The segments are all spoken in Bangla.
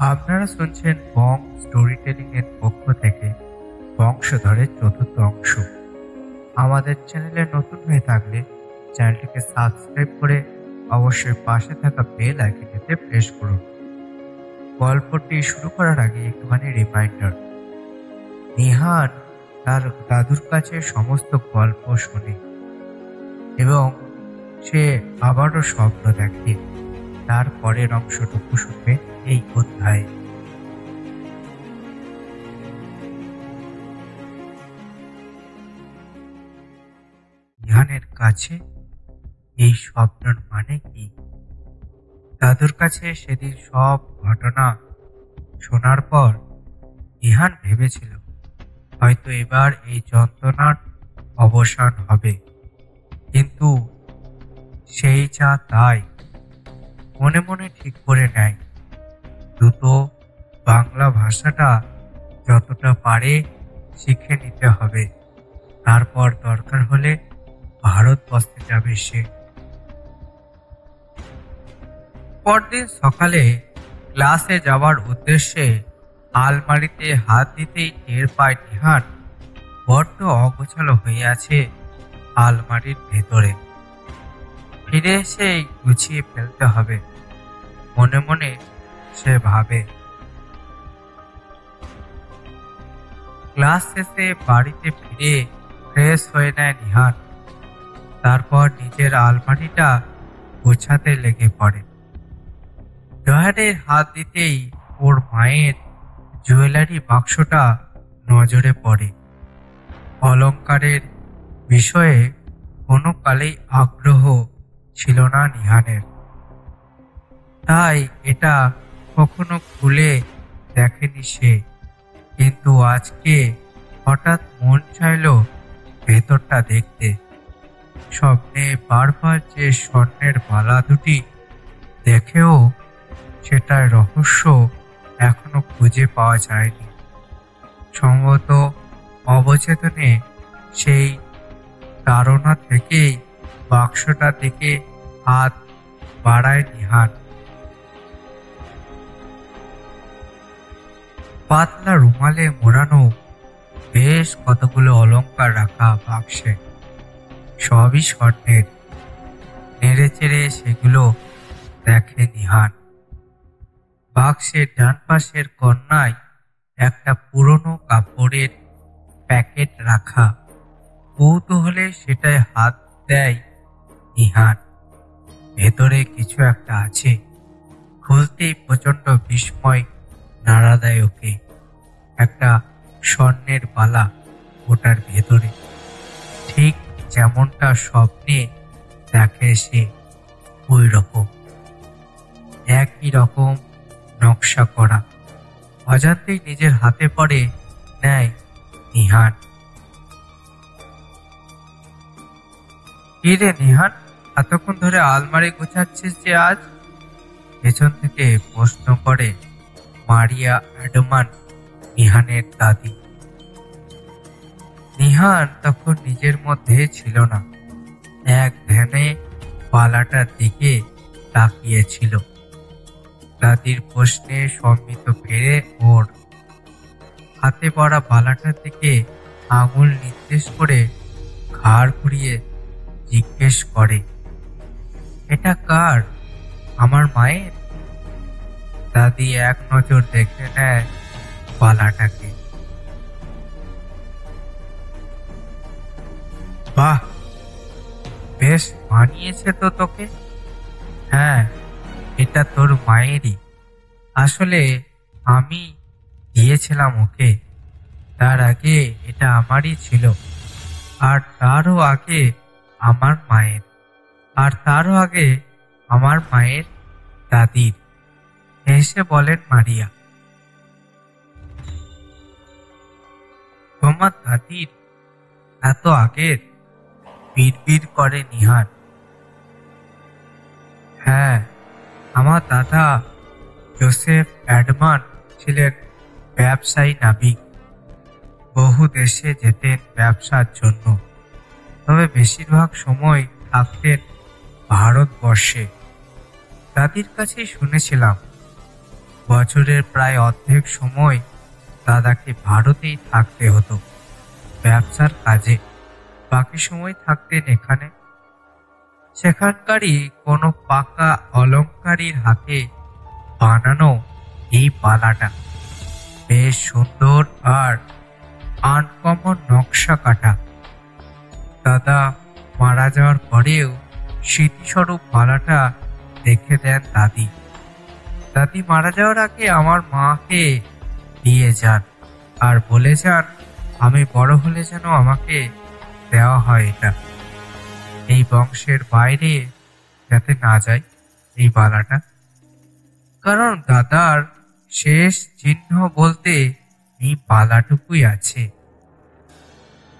আপনারা শুনছেন বং স্টোরি টেলিং এর পক্ষ থেকে বংশধরের চতুর্থ অংশ। আমাদের চ্যানেলে নতুন হয়ে থাকলে চ্যানেলটিকে সাবস্ক্রাইব করে অবশ্যই পাশে থাকা বেল আইকনটিতে প্রেস করুন। গল্পটি শুরু করার আগে একটুখানি রিমাইন্ডার। নিহান তার দাদুর কাছে সমস্ত গল্প শোনে এবং সে আবারও স্বপ্ন দেখে। তার পরের অংশটুকু শুনবে এই অধ্যায়ে। নিহানের কাছে এই স্বপ্নের মানে কি? দাদুর কাছে সেদিন সব ঘটনা শোনার পর নিহান ভেবেছিল হয়তো এবার এই যন্ত্রণার অবসান হবে, কিন্তু সেই যা তাই মনে মনে ঠিক করে নেয় দ্রুত বাংলা ভাষাটা যতটা পারে শিখে নিতে হবে, তারপর দরকার হলে ভারতবর্ষে যাবে সে। পরদিন সকালে ক্লাসে যাওয়ার উদ্দেশ্যে আলমারিতে হাত দিতেই টের পায় নিহান বড্ড অগোছালো হয়ে আছে আলমারির ভেতরে। ফিরে এসে গুছিয়ে ফেলতে হবে, মনে মনে সে ভাবে। ক্লাস শেষে বাড়িতে ফিরে ফ্রেশ হয়ে নেয় নিহান। তারপর নিজের আলমারিটা গোছাতে লেগে পড়ে। ড্রয়ারে হাত দিতেই ওর মায়ের জুয়েলারি বাক্সটা নজরে পড়ে। অলংকারের বিষয়ে কোনো কালেই আগ্রহ ছিল না নিহানের, তাই এটা কখনো খুলে দেখেনি সে। কিন্তু আজকে হঠাৎ মন চাইল ভেতরটা দেখতে। স্বপ্নে বারবার যে স্বর্ণের বালা দুটি দেখেও সেটার রহস্য এখনো খুঁজে পাওয়া যায়নি। সম্ভবত অবচেতনে সেই ধারণা থেকেই বাক্সটার দিকে হাত বাড়ায় নিহান। পাতলা রুমালে মোড়ানো বেশ কতগুলো অলংকার রাখা বাক্সে, সবই স্বর্ণের। নেড়ে চেড়ে সেগুলো দেখে নিহান। বাক্সের ডান পাশের কর্নায় একটা পুরনো কাপড়ের প্যাকেট রাখা। কৌতূহলে সেটায় হাত দেয় নিহান। ভেতরে কিছু একটা আছে। খুলতেই প্রচন্ড বিস্ময় নাড়া দেয় ওকে। একটা স্বর্ণের বালা ওটার ভেতরে, ঠিক যেমনটা স্বপ্নে দেখে সে, ওই রকম, একই রকম নকশা করা। অজান্তেই নিজের হাতে পড়ে নেয় নিহান। কি রে নিহান, এতক্ষণ ধরে আলমারি গোছাচ্ছিস যে আজ? পেছন থেকে প্রশ্ন করে মারিয়া অ্যাডমান, নিহানের দাদি। নিহান তখন নিজের মধ্যে ছিল না, এক ধ্যানে বালাটার দিকে তাকিয়েছিল। দাদির প্রশ্নে সম্মিত ফেরে ওর হাতে পড়া বালাটার দিকে আঙুল নির্দেশ করে ঘাড় ঘুরিয়ে জিজ্ঞেস করে, এটা কার? আমার মায়ের? দাদি এক নজর দেখে নেয় বালাটাকে। বাহ, বেশ মানিয়েছে তো তোকে। হ্যাঁ, এটা তোর মায়েরই। আসলে আমি দিয়েছিলাম ওকে। তার আগে এটা আমারই ছিল, আর তারও আগে আমার মায়ের, আর তারও আগে আমার মায়ের দাদির, হেসে বলেন মারিয়া। তোমার দাদির এত আগের? বিড়বিড় করে নিহান। হ্যাঁ, আমার দাদা জোসেফ অ্যাডমান ছিলেন ব্যবসায়ী নাবিক। বহু দেশে যেতেন ব্যবসার জন্য, তবে বেশিরভাগ সময় থাকতেন ভারতবর্ষে। দাদির কাছেই শুনেছিলাম বছরের প্রায় অর্ধেক সময় দাদাকে ভারতেই থাকতে হতো ব্যবসার কাজে। বাকি সময় থাকতেন এখানে। সেখানকারই কোনো পাকা অলংকারীর হাতে বানানো এই বালাটা বেশ সুন্দর আর আনকমন নকশা কাটা। দাদা মারা যাওয়ার পরেও স্মৃতিস্বরূপ বালাটা রেখে দেন দাদি। দাদি মারা যাওয়ার আগে আমার মাকে দিয়ে যান আর বলে যান আমি বড় হলে যেন আমাকে দেওয়া হয় এটা। এই বংশের বাইরে যাতে না যায় এই বালাটা, কারণ দাদার শেষ চিহ্ন বলতে এই বালাটুকুই আছে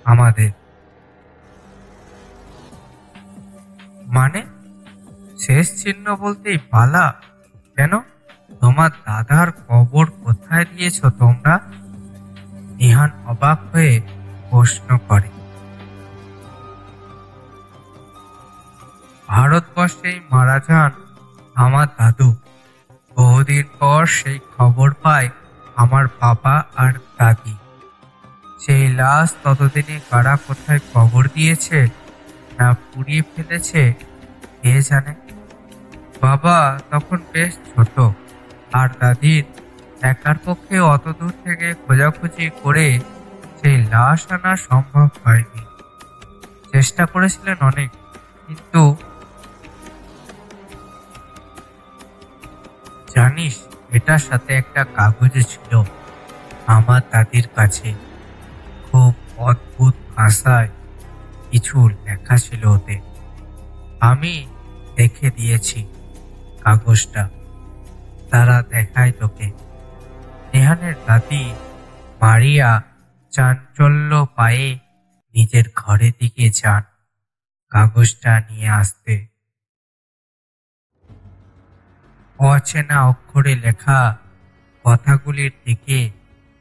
আমাদের। মানে শেষ চিহ্ন বলতে এই বালা? কেন? তোমার দাদার কবর কোথায় দিয়েছো তোমরা? নিহান অবাক হয়ে প্রশ্ন করে। ভারতবর্ষেই মারা যান আমার দাদু। বহুদিন পর সেই খবর পায় আমার বাবা আর দাদি। সেই লাশ ততদিনে কারা কোথায় কবর দিয়েছে না পুড়িয়ে ফেলেছে কে জানে। বাবা তখন বেশ ছোট, আর দাদির একার পক্ষে অত দূর থেকে খোঁজাখুঁজি করে সেই লাশ আনা সম্ভব হয়নি। চেষ্টা করেছিলেন অনেক, কিন্তু জানিস এটার সাথে একটা কাগজ ছিল আমার দাদির কাছে। খুব অদ্ভুত ভাষায় কিছু লেখা ছিল ওতে। আমি দেখে দিয়েছি কাগজটা, তারা দেখায় তোকে। নেহানের দাদি মারিয়া চাঞ্চল্য পায়ে নিজের ঘরের দিকে যান কাগজটা নিয়ে আসতে। অচেনা অক্ষরে লেখা কথাগুলির দিকে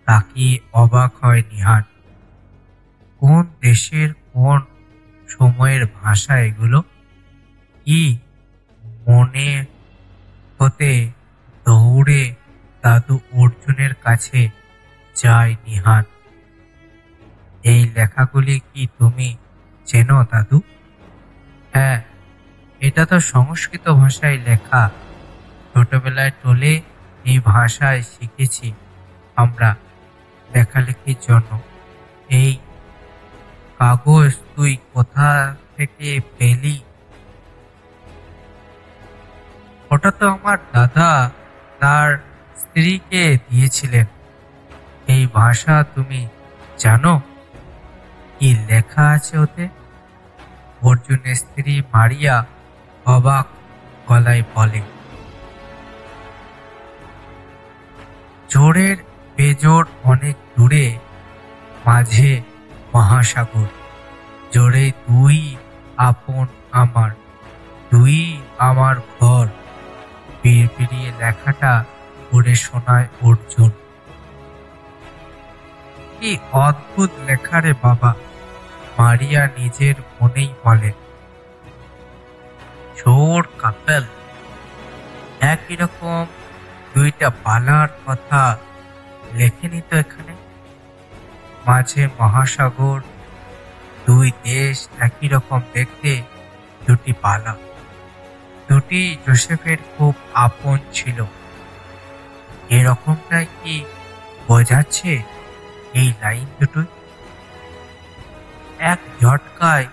তাকিয়ে অবাক হয় নিহান। কোন দেশের কোন সময়ের ভাষা এগুলো? কি মনে হতে দৌড়ে দাদু অর্জুনের কাছে যায় নিহান। এই লেখাগুলি কি তুমি চেনো দাদু? হ্যাঁ, এটা তো সংস্কৃত ভাষায় লেখা। ছোটবেলায় টোলে এই ভাষায় শিখেছি আমরা লেখালেখির জন্য। এই কাগজ তুই কোথা থেকে পেলি? ওটা তো আমার দাদা তার স্ত্রীকে দিয়েছিলেন। এই ভাষা তুমি জানো? কি লেখা আছে ওতে? অর্জুনের স্ত্রী মারিয়া অবাক গলায় বলে। জোরের বেজোর অনেক দূরে, মাঝে মহাসাগর, জোরে তুই আপন আমার, তুই আমার ঘর। বিড়বিড়িয়ে লেখাটা পড়ে শোনায় অর্জুন। কি অদ্ভুত লেখা রে বাবা, মারিয়া নিজের মনেই বলে। ছোট কাপেল, একই রকম দুইটা বালার কথা লেখেনি তো এখানে। মাঝে মহাসাগর, দুই দেশ একই রকম দেখতে, দুটি বালা, দুটি জোসেফের খুব আপন ছিল। এরকমটাই কি বোঝাচ্ছে এই লাইন দুটোই? এক ঝটকায়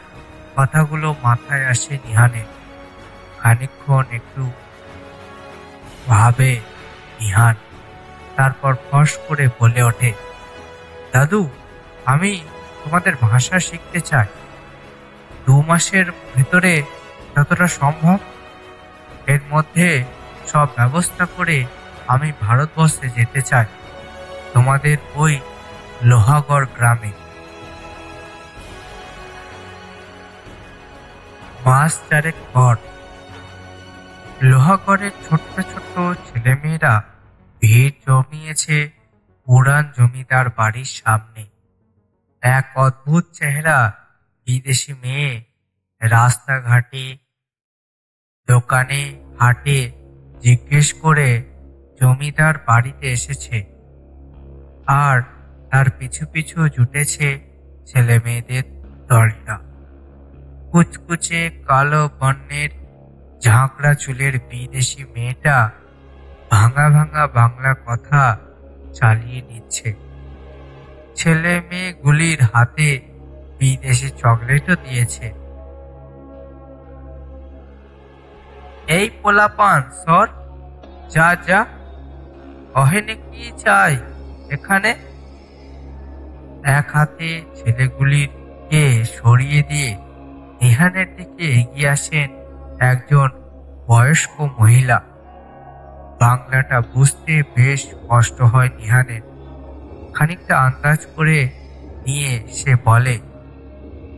কথাগুলো মাথায় আসে নিহানের। খানিকক্ষণ একটু ভাবে নিহান, তারপর ফস করে বলে ওঠে, দাদু আমি তোমাদের ভাষা শিখতে চাই। 2 মাসের ভেতরে যতটা সম্ভব এর মধ্যে সব ব্যবস্থা করে আমি ভারতবর্ষে যেতে চাই, তোমাদের ওই লোহাগড় গ্রামে। মাস 4 পর লোহাগড়ের ছোট্ট ছোট্ট ছেলেমেয়েরা ভিড় জমিয়েছে পুরান জমিদার বাড়ির সামনে। এক অদ্ভুত চেহারা বিদেশি মেয়ে রাস্তাঘাটে, দোকানে, হাটে জিজ্ঞেস করে জমিদার বাড়িতে এসেছে, আর তার পিছু পিছু জুটেছে ছেলে মেয়েদের দলটা। কুচকুচে কালো বর্ণের ঝাঁকড়া চুলের বিদেশি মেয়েটা ভাঙা ভাঙা বাংলা কথা চালিয়ে নিচ্ছে। ছেলে মেয়েগুলির হাতে বিদেশি চকলেটও দিয়েছে। এই পোলাপান সর, যা যা, অহেনে কি চাই এখানে? এক হাতে ছেলেগুলির কে সরিয়ে দিয়ে নিহানের দিকে এগিয়ে আসেন একজন বয়স্ক মহিলা। বাংলাটা বুঝতে বেশ কষ্ট হয় নিহানের। খানিকটা আন্দাজ করে নিয়ে সে বলে,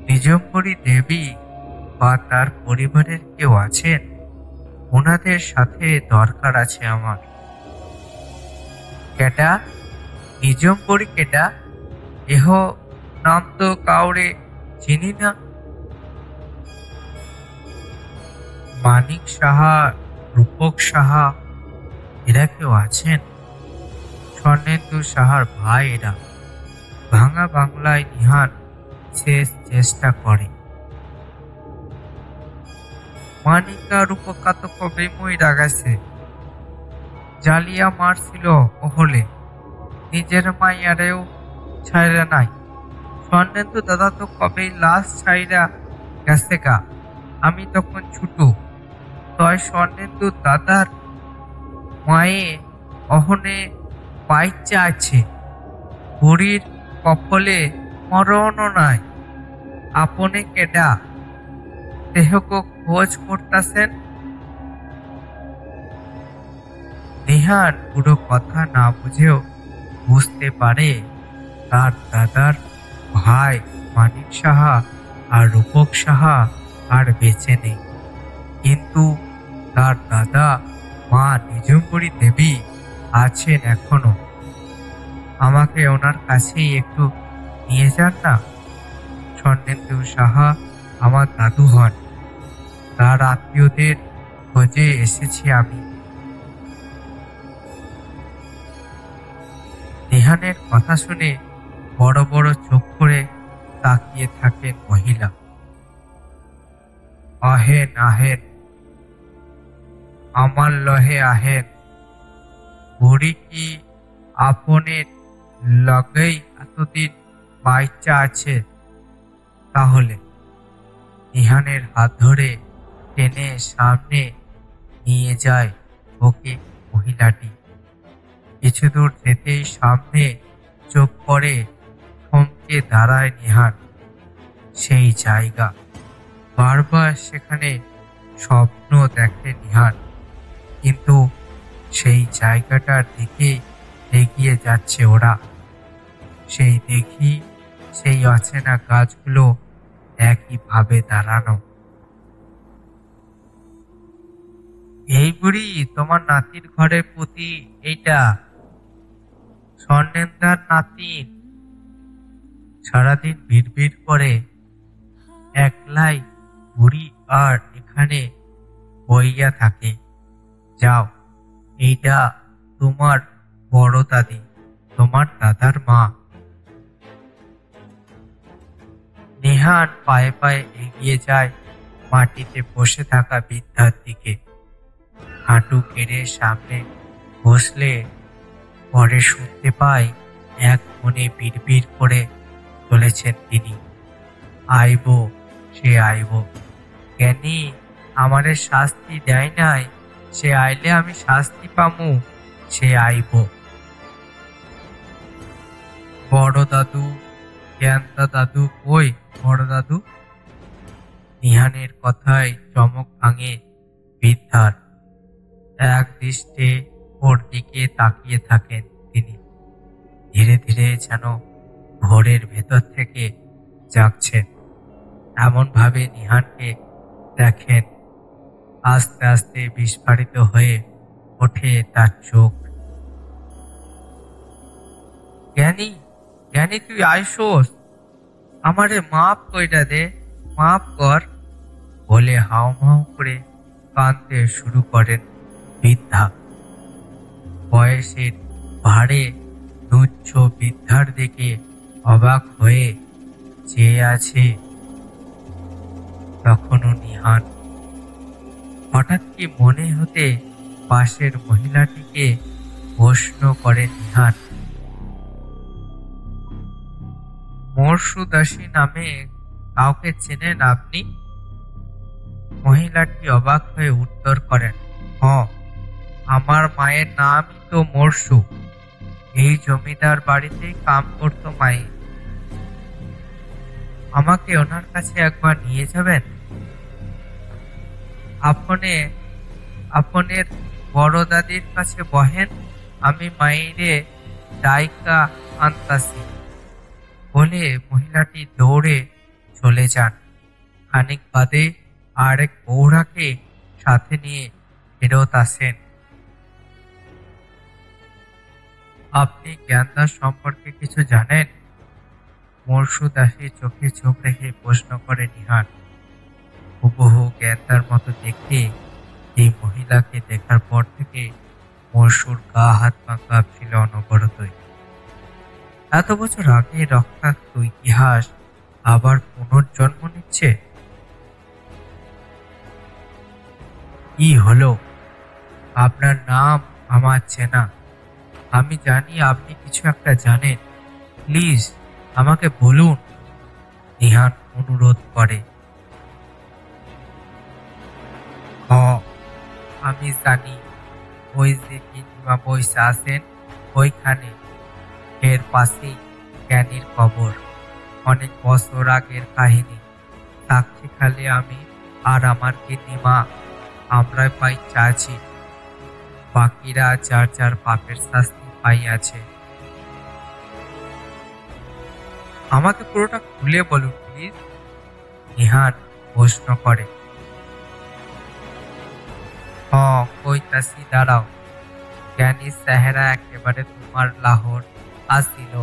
নিজম্বরী দেবী বা তার পরিবারের কেউ আছেন? ওনাদের সাথে দরকার আছে আমার। কেটা? নিজম্বরী কেটা? এহ নাম তো কাউরে চিনি না। মানিক সাহা, রূপক সাহা, এরা কেউ আছেন? স্বর্ণেন্দু সাহার ভাই এরা। ভাঙা বাংলায় নিহান শেষ চেষ্টা করে। মানিকা রূপকা তো কবে মইরা গেছে, জালিয়া মারছিল ওহলে, নিজের মাইয়ারেও ছাইরা নাই। স্বর্ণেন্দু দাদা তো কবেই লাশ ছাইরা গেছে গা, আমি তখন ছুটু। তয় স্বর্ণেন্দু দাদার মায়ে অহনে বাইচ্চা আছে, বুড়ির কপলে মরণও নাই। আপনে কেডা? দেহক খোঁজ করতাছেন? নিহান পুরো কথা না বুঝেও বুঝতে পারে তার দাদার ভাই মানিক সাহা আর রূপক সাহা আর বেঁচে নেই, কিন্তু তার দাদা মা নিজম্বরী দেবী আছেন এখনো। আমাকে ওনার কাছেই একটু নিয়ে যান না। স্বর্ণেন্দু সাহা আমার দাদু হন, তার আত্মীয়দের খোঁজে এসেছি আমি। নিহানের কথা শুনে বড় বড় চোখ করে তাকিয়ে থাকেন মহিলা। আহেন আহেন, আমার লহে আহেন। বুড়ি কি আপনের লগেই এতদিন বাইচ্চা আছে? তাহলে নিহানের হাত ধরে টেনে সামনে নিয়ে যায় ওকে মহিলাটি। কিছু দূর যেতেই সামনে চোখ পড়ে, থমকে দাঁড়ায় নিহান। সেই জায়গা, বারবার সেখানে স্বপ্ন দেখে নিহান, কিন্তু সেই জায়গাটার দিকে এগিয়ে যাচ্ছে ওরা। সেই দেখি সেই অচেনা গাছগুলো একইভাবে দাঁড়ানো। এই বুড়ি, তোমার নাতির ঘরের প্রতি এইটা? স্বর্ণেন্দার নাতিন সারাদিন ভিড় করে, একলাই বুড়ি আর এখানে বইয়া থাকে। যাও, এইটা তোমার বড় দাদি, তোমার দাদার মা। নিহান পায়ে পায়ে এগিয়ে যায় মাটিতে বসে থাকা বৃদ্ধার দিকে। হাঁটু কেড়ে সামনে বসলে পরে শুনতে পায় এক মনে বিড়বিড় করে চলেছেন তিনি, আইব, সে আইব। জ্ঞানী আমারে শাস্তি দেয় নাই, সে আইলে আমি শাস্তি পামু, সে আইব। বড় দাদু, জ্ঞানদা দাদু কই? বড় দাদু? নিহানের কথায় চমক ভাঙে বৃদ্ধার। এক দৃষ্টে ওর দিকে তাকিয়ে থাকেন তিনি। ধীরে ধীরে যেন ঘোরের ভেতর থেকে জাগছেন, এমন ভাবে নিহানকে দেখেন। আস্তে আস্তে বিস্ফারিত হয়ে ওঠে তার চোখ। জ্ঞানী, জ্ঞানী তুই আইসোস, আমারে মাফ কইরা দে, মাফ কর, বলে হাউমাউ করে কাঁদতে শুরু করেন বৃদ্ধা। বয়সের ভারে তুচ্ছ বৃদ্ধার দিকে অবাক হয়ে চেয়ে আছে। তখনও নিহান। হঠাৎ কি মনে হতে পাশের মহিলাটিকে প্রশ্ন করে নিহান, মরশুদাসী নামে কাউকে চেনেন আপনি? মহিলাটি অবাক হয়ে উত্তর করেন, আমার মায়ের নামই তো মরসু। এই জমিদার বাড়িতেই কাম করতো মায়ে। আমাকে ওনার কাছে একবার নিয়ে যাবেন? আপনে আপনের বড় দাদির কাছে বহেন, আমি মাইরে ডাইকা আনতাছি বলে মহিলাটি দৌড়ে চলে যান। খানিক বাদে আরেক বৌড়াকে সাথে নিয়ে ফেরত আসেন। আপনি জ্ঞানদাস সম্পর্কে কিছু জানেন? মরসু দাসী চোখে চোখ রেখে প্রশ্ন করে নিহান। হুবহু জ্ঞানদার মতো দেখতে এই মহিলাকে দেখার পর থেকে মরসুর গা হাত পা কাঁপছিল অনবরতই। এত বছর আগে রক্তাক্ত ইতিহাস আবার পুনর্জন্ম নিচ্ছে। কি হলো? আপনার নাম আমার চেনা। আমি জানি আপনি কিছু একটা জানেন। প্লিজ আমাকে বলুন, নিহান অনুরোধ করে। আমি জানি, ওই যে গিন্নিমা বইসা আছেন ওইখানে, এর পাশেই জ্ঞানীর কবর। অনেক বছর আগের কাহিনী। সাক্ষী খালি আমি আর আমার গিন্নিমা, আমরা পাই চাচ্ছি। বাকিরা যার যার পাপের শাস্তি পাইয়াছে। আমাকে পুরোটা খুলে বলুন প্লিজ, নিহান প্রশ্ন করে। কইতাছি দাঁড়াও। জ্ঞানী চেহারা একেবারে তোমার লাহোর আসিল।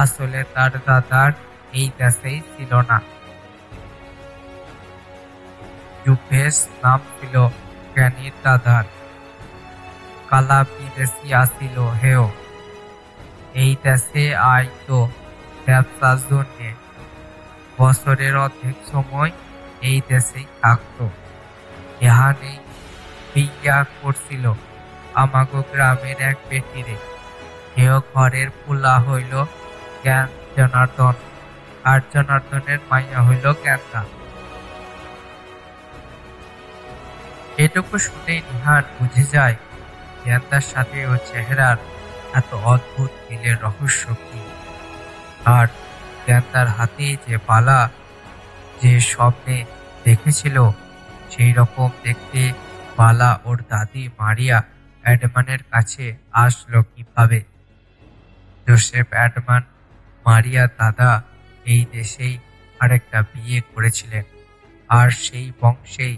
আসলে তার দাদার এই দেশেই ছিল না। যুগেশ নাম ছিল জ্ঞানীর দাদার। কালা বিদেশি আসিল হেও। এই দেশে আইতো ব্যবসার জন্যে। বছরের অর্ধেক সময় এই দেশেই থাকতো। এখানেই বিয়া করছিল আমাগো গ্রামের এক বেটিরে। হেও ঘরের পোলা হইল জ্ঞান জনার্দন, আর জনার্দনের মাইয়া হইল জ্ঞানদা। এটুকু শুনেই নিহান বুঝে যায় জ্ঞানদার সাথে ও চেহারার এত অদ্ভুত মিলের রহস্য কি। আর জ্ঞানদার হাতে যে পালা যে স্বপ্নে দেখেছিল, সেই রকম দেখতে বালা ওর দাদি মারিয়া অ্যাডমানের কাছে আসলো কিভাবে? জোসেফ অ্যাডমান মারিয়া দাদা এই দেশেই আরেকটা বিয়ে করেছিলেন, আর সেই বংশেই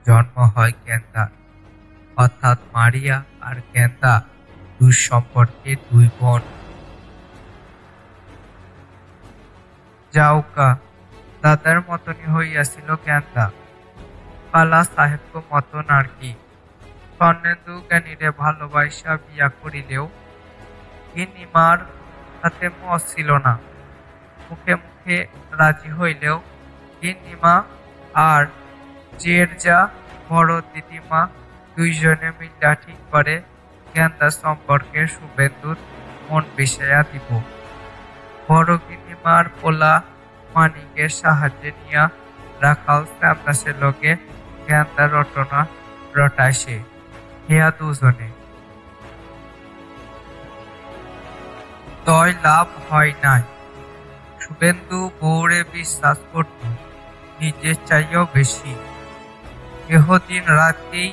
জন্ম হয় গেন্দা। অর্থাৎ মারিয়া আর গেন্দা দুই সম্পর্কে দুই বোন। যাওকা দাদার মতনই হইয়াছিল গেন্দা, কালা সাহেব মতন আর কি। স্বর্ণেন্দু জ্ঞানীরে ভালোবাসা বিয়া করিলেও গিন্নিমার হাতে মত ছিল না। মুখে মুখে রাজি হইলেও গিন্নিমা আর জেরজা বড় দিদিমা দুইজনে মিল্লা ঠিক করে গেন্দা সম্পর্কে শুভেন্দুর মন বিষয়া দিব। বড় গিন্নিমার পোলা মানিকের সাহায্যে নিয়া রাখাল শ্যামদাসের লোকে গেন্দা রটনা রটাইছে। হেয়া দুজনে তয় লাভ হয় নাই। শুভেন্দু বউরে বিশ্বাস করত নিজের চাইও বেশি। এহদিন রাতেই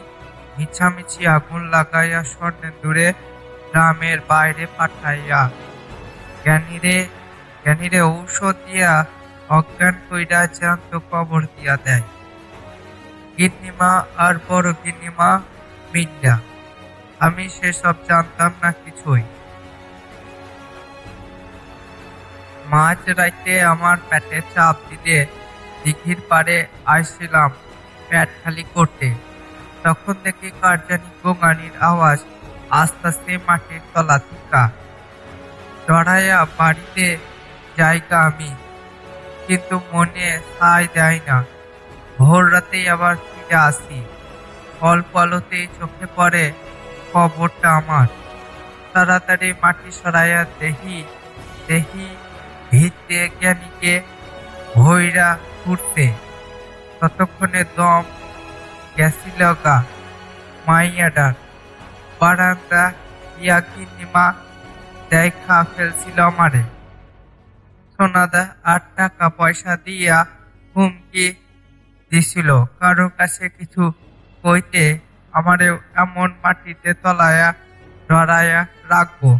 মিছামিছি আগুন লাগাইয়া স্বর্ণেন্দুরে গ্রামের বাইরে পাঠাইয়া জ্ঞানীরে ঔষধ দিয়া অজ্ঞান কইরা জ্যান্ত কবর দিয়া দেয়। গিন্নিমা আর বড় গিন্নিমা মিল্লা। আমি সেসব জানতাম না কিছুই। মাঝ রাইতে আমার পেটে চাপ দিলে দিঘির পাড়ে আইছিলাম পেট খালি করতে। তখন দেখি কার জানি গোঙানির আওয়াজ আস্তে আস্তে মাটির তলা থিকা জড়াইয়া বাড়িতে যাইগা আমি, কিন্তু মনে সায় দেয় না। ভোর রাতেই আবার ফিরে আসি। অল্প আলোতেই চোখে পড়ে খবরটা আমার। তাড়াতাড়ি মাটি সরাইয়া দেহি দেহি ভিতে জ্ঞানীকে ভৈরা ঘুরছে। ততক্ষণে দম গেছিল গা মাইয়াডার। বারান্দা ইয়া গিন্নিমা দেখা ফেলছিল আমারে। সোনাদা আর টাকা পয়সা দিয়া হুমকি দিছিল কারো কাছে কিছু কইতে আমারেও এমন মাটিতে তলায়া ধরায়া রাখবো।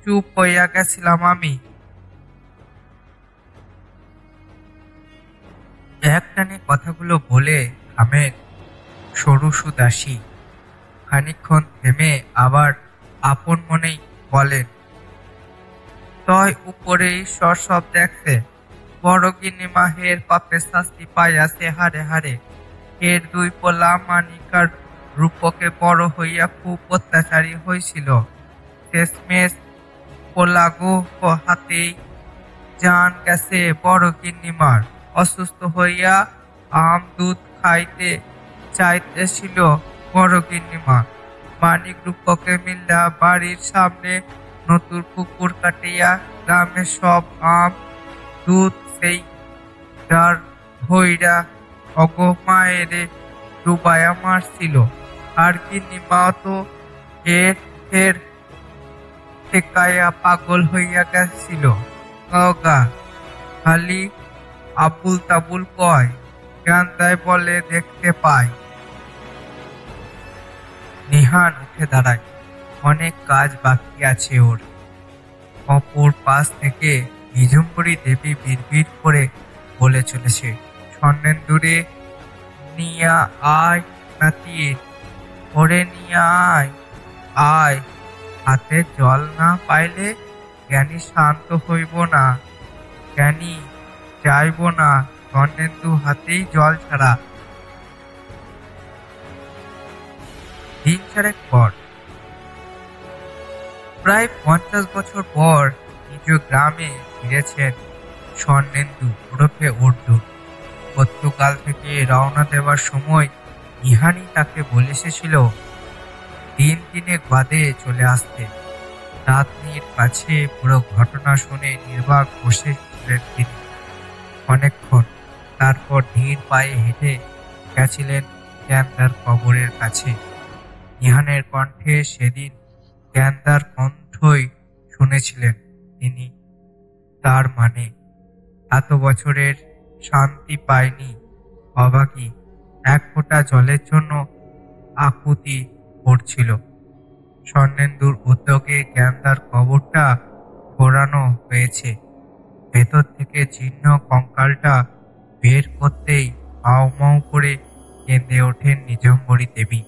চুপ হইয়া গেছিলাম আমি। একটানে কথাগুলো বলে থামেন সরু সুদাসী। খানিকক্ষণ থেমে আবার আপন মনেই বলেন, তয় উপরে ঈশ্বর সব দেখছে। বড় গিন্নিমা হের পাপের শাস্তি পাইয়াছে হারে হারে। এর দুই পোলা মানিকার রূপকে বড় হইয়া খুব অত্যাচারী হয়েছিল। শেষমেশ পোলাগো হাতেই জান গেছে বড় গিন্নিমার। অসুস্থ হইয়া আম দুধ খাইতে চাইতেছিল বড় গিন্নিমা। মানিক রূপকে মিল্লা বাড়ির সামনে নতুন পুকুর কাটিয়া গ্রামের সব আম দুধ সেই ডার ভৈরা অগমায়েরে ডুবাইয়া মারছিল। আর গিন্নিমা তো এর ফের ঠেকাইয়া পাগল হইয়া গেছিল গা। খালি আবুল তাবুল কয়, গান্দায় বলে দেখতে পায়। নিহান উঠে দাঁড়ায়। অনেক কাজ বাকি আছে ওর। অপর পাশ থেকে নিজুম্বরী দেবী বিড়বিড় করে বলে চলেছে, স্বর্ণেন্দুরে নিয়া আয় নাতি, ওরে নিয়া আয় আয়। হাতে জল না পাইলে জ্ঞানী শান্ত হইব না। জ্ঞানী চাইব না স্বর্ণেন্দু হাতেই জল ছাড়া। দিন চারেক পর, প্রায় 50 বছর পর নিজ গ্রামে ফিরেছেন স্বর্ণেন্দু ওরফে অর্জুন। পর্তুগাল থেকে রওনা দেওয়ার সময় ইহানি তাকে বলে এসেছিল দিন তিনেক বাদে চলে আসতে। রাতনির কাছে পুরো ঘটনা শুনে নির্বাক বসেছিলেন তিনি অনেকক্ষণ। তারপর ধীর পায়ে হেঁটে গেছিলেন জ্ঞানদার কবরের কাছে। ইহানের কণ্ঠে সেদিন জ্ঞানদার কণ্ঠই শুনেছিলেন তিনি। তার মানে এত বছরের শান্তি পায়নি অবাকি, এক ফোঁটা জলের জন্য আকুতি করছিল। স্বর্ণেন্দুর উদ্যোগে জ্ঞানদার কবরটা ঘোরানো হয়েছে। ভেতর থেকে জীর্ণ কঙ্কালটা বের করতেই মাও মাও করে কেঁদে ওঠেন নিজম্বরী দেবী।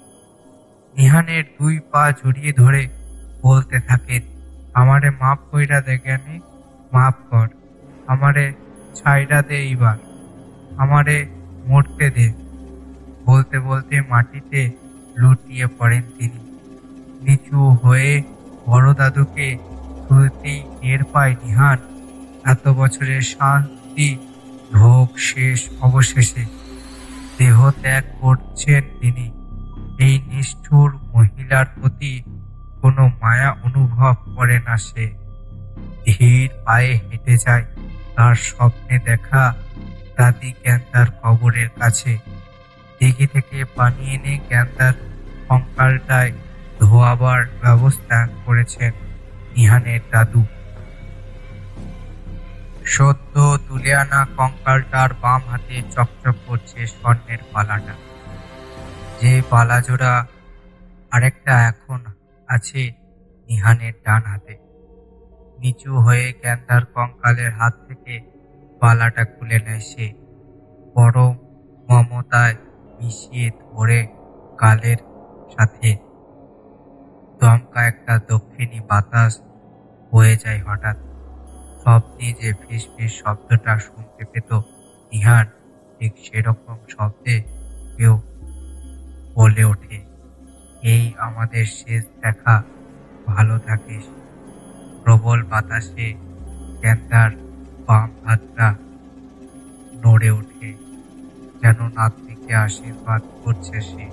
নিহানের 2 পা জড়িয়ে ধরে বলতে থাকেন, আমারে মাফ কইরা দে জ্ঞানী, মাফ কর। আমারে ছাইড়া দে এইবার, আমারে মরতে দে। বলতে বলতে মাটিতে লুটিয়ে পড়েন তিনি। নিচু হয়ে বড় দাদুকে ছুঁতেই টের পায় নিহান এত বছরের শান্তি ভোগ শেষ অবশেষে। দেহ ত্যাগ করছেন তিনি। এই নিষ্ঠুর মহিলার প্রতি কোনো মায়া অনুভব করে না সে। ধীর পায়ে হেঁটে যায় তার স্বপ্নে দেখা দাদি জ্ঞানদার কবরের কাছে। দিঘি থেকে পানি এনে জ্ঞানদার কঙ্কালটায় ধোয়াবার ব্যবস্থা করেছেন নিহানের দাদু। সদ্য তুলে আনা কঙ্কালটার বাম হাতে চকচক করছে স্বর্ণের পালাটা। যে পালা জোড়া আরেকটা এখন আছে নিহানের ডান হাতে। নিচু হয়ে জ্ঞানদার কঙ্কালের হাত থেকে পালাটা খুলে নেয় সে। বড় মমতায় মিশিয়ে ধরে গালের সাথে। দমকা একটা দক্ষিণী বাতাস বয়ে যায় হঠাৎ। স্বপ্নে যে ফিস ফিস শব্দটা শুনতে পেত নিহান, ঠিক সেরকম শব্দে কেউ বলে ওঠে, এই আমাদের শেষ দেখা ভালো থাকিস। প্রবল বাতাসে গেন্দার বাম হাতটা নড়ে ওঠে, যেন নাতনিকে আশীর্বাদ করছে সে।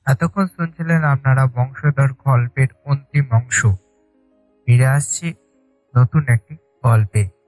এতক্ষণ শুনছিলেন আপনারা বংশধর গল্পের অন্তিম অংশ। ফিরে আসছি নতুন একটি গল্পে।